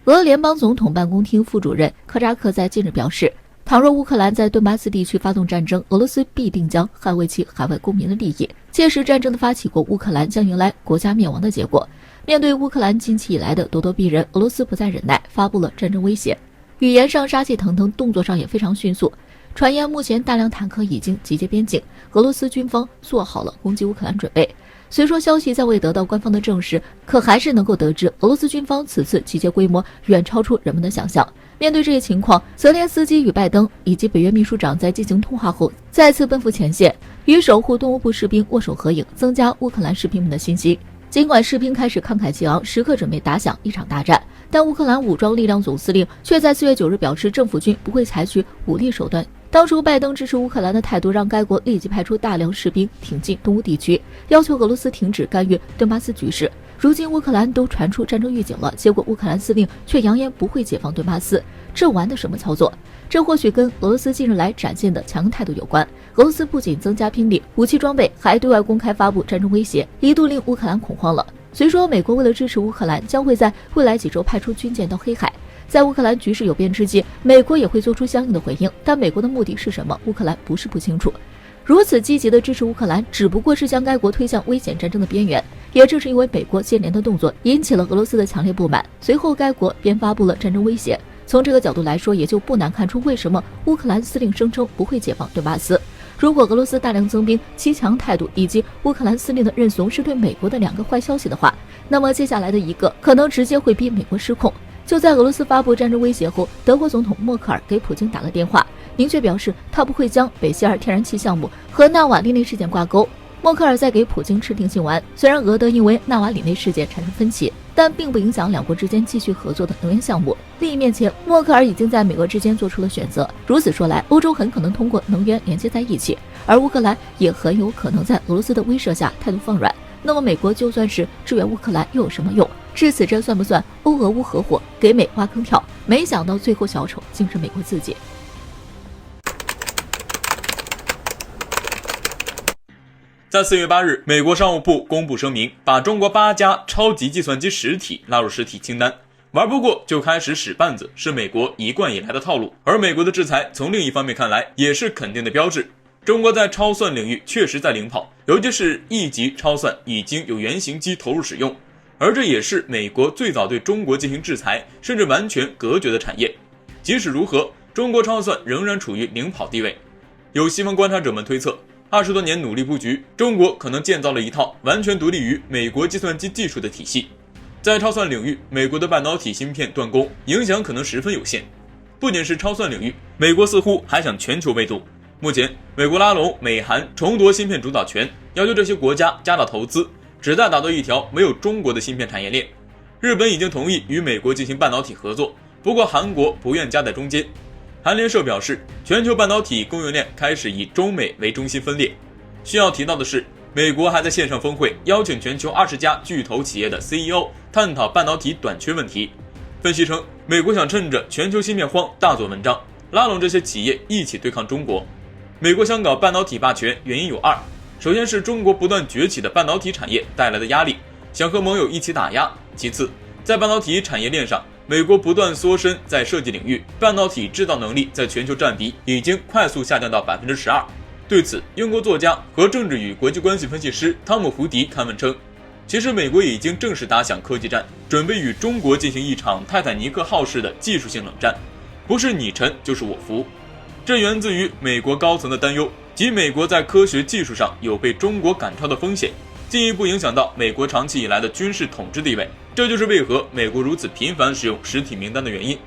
俄联邦总统办公厅副主任科扎克在近日表示，倘若乌克兰在顿巴斯地区发动战争，俄罗斯必定将捍卫其海外公民的利益，届时战争的发起国乌克兰将迎来国家灭亡的结果。面对乌克兰近期以来的咄咄逼人，俄罗斯不再忍耐，发布了战争威胁，语言上杀气腾腾，动作上也非常迅速。传言目前大量坦克已经集结边境，俄罗斯军方做好了攻击乌克兰准备。虽说消息暂未得到官方的证实，可还是能够得知俄罗斯军方此次集结规模远超出人们的想象。面对这一情况，泽连斯基与拜登以及北约秘书长在进行通话后，再次奔赴前线，与守护东欧部士兵握手合影，增加乌克兰士兵们的信心。尽管士兵开始慷慨激昂，时刻准备打响一场大战，但乌克兰武装力量总司令却在4月9日表示，政府军不会采取武力手段。当初拜登支持乌克兰的态度，让该国立即派出大量士兵挺进东乌地区，要求俄罗斯停止干预顿巴斯局势。如今乌克兰都传出战争预警了，结果乌克兰司令却扬言不会解放顿巴斯，这玩的什么操作？这或许跟俄罗斯近日来展现的强硬态度有关。俄罗斯不仅增加兵力、武器装备，还对外公开发布战争威胁，一度令乌克兰恐慌了。虽说美国为了支持乌克兰，将会在未来几周派出军舰到黑海，在乌克兰局势有变之际，美国也会做出相应的回应，但美国的目的是什么，乌克兰不是不清楚。如此积极的支持乌克兰，只不过是将该国推向危险战争的边缘。也正是因为美国接连的动作，引起了俄罗斯的强烈不满，随后该国便发布了战争威胁。从这个角度来说，也就不难看出为什么乌克兰司令声称不会解放顿巴斯。如果俄罗斯大量增兵、其强态度以及乌克兰司令的认怂是对美国的两个坏消息的话，那么接下来的一个可能直接会逼美国失控。就在俄罗斯发布战争威胁后，德国总统默克尔给普京打了电话，明确表示他不会将北溪二天然气项目和纳瓦利内事件挂钩。默克尔在给普京吃定心丸，虽然俄德因为纳瓦里内事件产生分歧，但并不影响两国之间继续合作的能源项目。利益面前，默克尔已经在美俄之间做出了选择。如此说来，欧洲很可能通过能源连接在一起，而乌克兰也很有可能在俄罗斯的威慑下态度放软。那么美国就算是支援乌克兰又有什么用？至此，这算不算欧俄乌合伙给美挖坑跳？没想到最后小丑竟是美国自己。在4月8日，美国商务部公布声明，把中国8家超级计算机实体纳入实体清单。玩不过就开始使绊子，是美国一贯以来的套路。而美国的制裁从另一方面看来也是肯定的标志，中国在超算领域确实在领跑，尤其是1级超算已经有原型机投入使用，而这也是美国最早对中国进行制裁甚至完全隔绝的产业。即使如何，中国超算仍然处于领跑地位。有西方观察者们推测，20多年努力布局，中国可能建造了一套完全独立于美国计算机技术的体系。在超算领域，美国的半导体芯片断供，影响可能十分有限。不仅是超算领域，美国似乎还想全球围堵。目前，美国拉拢美韩重夺芯片主导权，要求这些国家加大投资，旨在打造一条没有中国的芯片产业链。日本已经同意与美国进行半导体合作，不过韩国不愿夹在中间。韩联社表示，全球半导体供应链开始以中美为中心分裂。需要提到的是，美国还在线上峰会邀请全球20家巨头企业的 CEO 探讨半导体短缺问题。分析称，美国想趁着全球芯片荒大做文章，拉拢这些企业一起对抗中国。美国想搞半导体霸权原因有二，首先是中国不断崛起的半导体产业带来的压力，想和盟友一起打压。其次，在半导体产业链上，美国不断缩身在设计领域，半导体制造能力在全球占比已经快速下降到12%。对此，英国作家和政治与国际关系分析师汤姆·胡迪刊文称，其实美国已经正式打响科技战，准备与中国进行一场泰坦尼克号式的技术性冷战，不是你沉就是我浮。这源自于美国高层的担忧，即美国在科学技术上有被中国赶超的风险，进一步影响到美国长期以来的军事统治地位。这就是为何美国如此频繁使用实体名单的原因。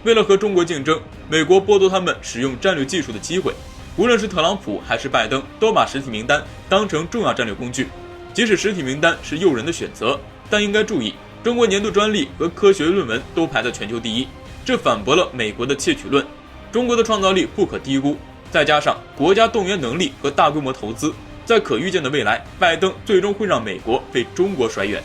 为了和中国竞争，美国剥夺他们使用战略技术的机会。无论是特朗普还是拜登，都把实体名单当成重要战略工具。即使实体名单是诱人的选择，但应该注意，中国年度专利和科学论文都排在全球第一，这反驳了美国的窃取论。中国的创造力不可低估，再加上国家动员能力和大规模投资，在可预见的未来，拜登最终会让美国被中国甩远。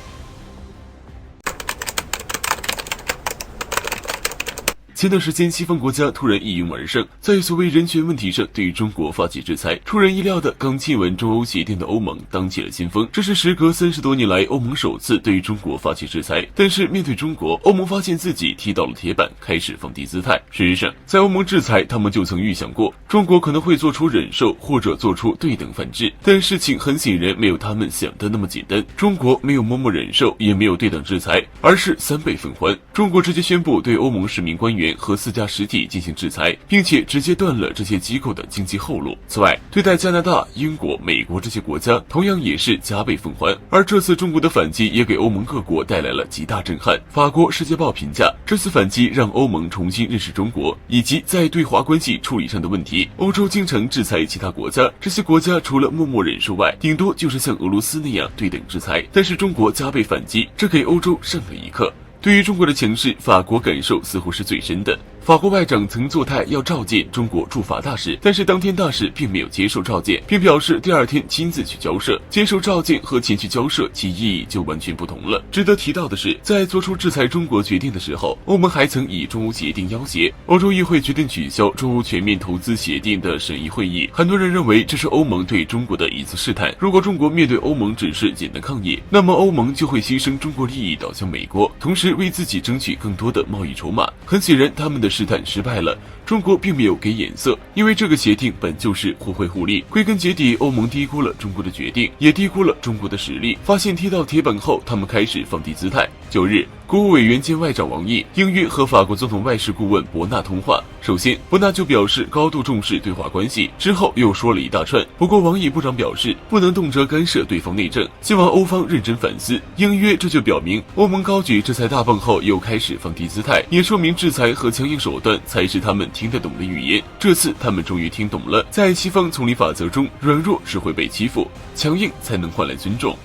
前段时间西方国家突然一拥而上，在所谓人权问题上对中国发起制裁。出人意料的，刚签完中欧协定的欧盟当起了先锋，这是时隔30多年来欧盟首次对中国发起制裁。但是面对中国，欧盟发现自己踢到了铁板，开始放低姿态。事实上，在欧盟制裁，他们就曾预想过中国可能会做出忍受或者做出对等反制，但事情很显然没有他们想的那么简单。中国没有默默忍受，也没有对等制裁，而是3倍奉还。中国直接宣布对欧盟10名官员和4家实体进行制裁，并且直接断了这些机构的经济后路。此外，对待加拿大、英国、美国这些国家，同样也是加倍奉还。而这次中国的反击也给欧盟各国带来了极大震撼。法国《世界报》评价，这次反击让欧盟重新认识中国以及在对华关系处理上的问题。欧洲经常制裁其他国家，这些国家除了默默忍受外，顶多就是像俄罗斯那样对等制裁。但是中国加倍反击，这给欧洲上了一课。对于中国的强势，法国感受似乎是最深的。法国外长曾作态要召见中国驻法大使，但是当天大使并没有接受召见，并表示第2天亲自去交涉。接受召见和前去交涉其意义就完全不同了。值得提到的是，在做出制裁中国决定的时候，欧盟还曾以中欧协定要挟。欧洲议会决定取消中欧全面投资协定的审议会议，很多人认为这是欧盟对中国的一次试探。如果中国面对欧盟只是简单抗议，那么欧盟就会牺牲中国利益导向美国，同时为自己争取更多的贸易筹码。很显然，他们的试探失败了。中国并没有给眼色，因为这个协定本就是互惠互利。归根结底，欧盟低估了中国的决定，也低估了中国的实力。发现踢到铁板后，他们开始放低姿态。9日，国务委员兼外长王毅应约和法国总统外事顾问博纳通话。首先，博纳就表示高度重视对华关系，之后又说了一大串。不过，王毅部长表示不能动辄干涉对方内政，希望欧方认真反思。应约这就表明欧盟高举制裁大棒后又开始放低姿态，也说明制裁和强硬手段才是他们听得懂的语言。这次他们终于听懂了，在西方丛林法则中，软弱只会被欺负，强硬才能换来尊重。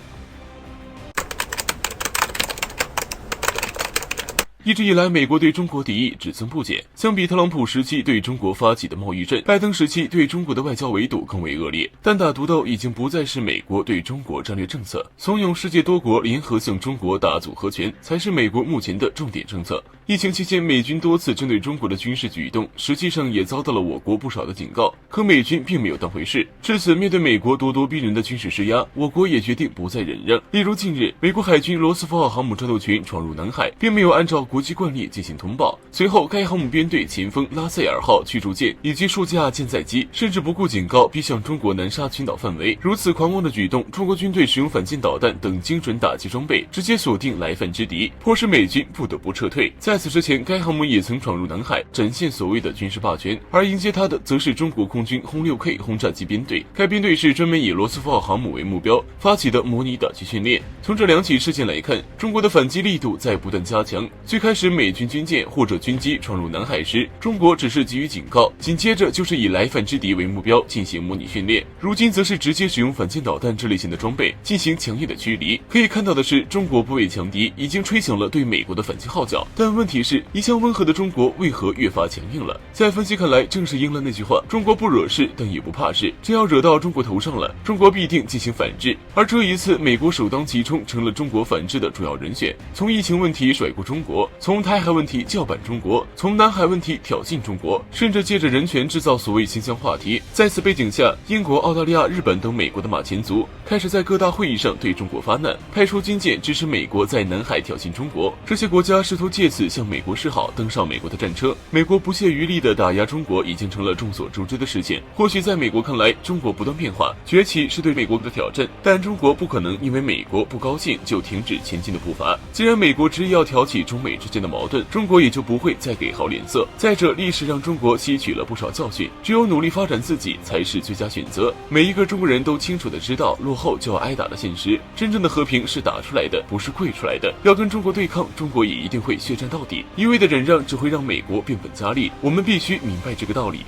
一直以来，美国对中国敌意只增不减。相比特朗普时期对中国发起的贸易战，拜登时期对中国的外交围堵更为恶劣。单打独斗已经不再是美国对中国战略政策，怂恿世界多国联合向中国打组合拳，才是美国目前的重点政策。疫情期间，美军多次针对中国的军事举动，实际上也遭到了我国不少的警告，可美军并没有当回事。至此，面对美国咄咄逼人的军事施压，我国也决定不再忍让。例如，近日美国海军罗斯福号航母战斗群闯入南海，并没有按照国际惯例进行通报。随后，该航母编队前锋拉塞尔号驱逐舰以及数架舰载机，甚至不顾警告，逼向中国南沙群岛范围。如此狂妄的举动，中国军队使用反舰导弹等精准打击装备，直接锁定来犯之敌，迫使美军不得不撤退。在此之前，该航母也曾闯入南海，展现所谓的军事霸权，而迎接它的则是中国空军轰6K 轰炸机编队。该编队是专门以罗斯福号航母为目标发起的模拟打击训练。从这2起事件来看，中国的反击力度在不断加强。最开始美军军舰或者军机闯入南海时，中国只是给予警告，紧接着就是以来犯之敌为目标进行模拟训练。如今则是直接使用反舰导弹这类型的装备进行强硬的驱离。可以看到的是，中国不畏强敌，已经吹响了对美国的反击号角。但问题是，一向温和的中国为何越发强硬了？在分析看来，正是应了那句话：中国不惹事，但也不怕事。只要惹到中国头上了，中国必定进行反制。而这一次，美国首当其冲，成了中国反制的主要人选。从疫情问题甩锅中国，从台海问题叫板中国，从南海问题挑衅中国，甚至借着人权制造所谓形象话题。在此背景下，英国、澳大利亚、日本等美国的马前卒开始在各大会议上对中国发难，派出军舰支持美国在南海挑衅中国。这些国家试图借此向美国示好，登上美国的战车。美国不懈余力的打压中国已经成了众所周知的事情。或许在美国看来，中国不断变化，崛起是对美国的挑战，但中国不可能因为美国不高兴就停止前进的步伐。既然美国执意要挑起中美之间的矛盾，中国也就不会再给好脸色。再者，历史让中国吸取了不少教训，只有努力发展自己才是最佳选择。每一个中国人都清楚的知道，落后就要挨打的现实。真正的和平是打出来的，不是跪出来的。要跟中国对抗，中国也一定会血战到底。一味的忍让只会让美国变本加厉。我们必须明白这个道理。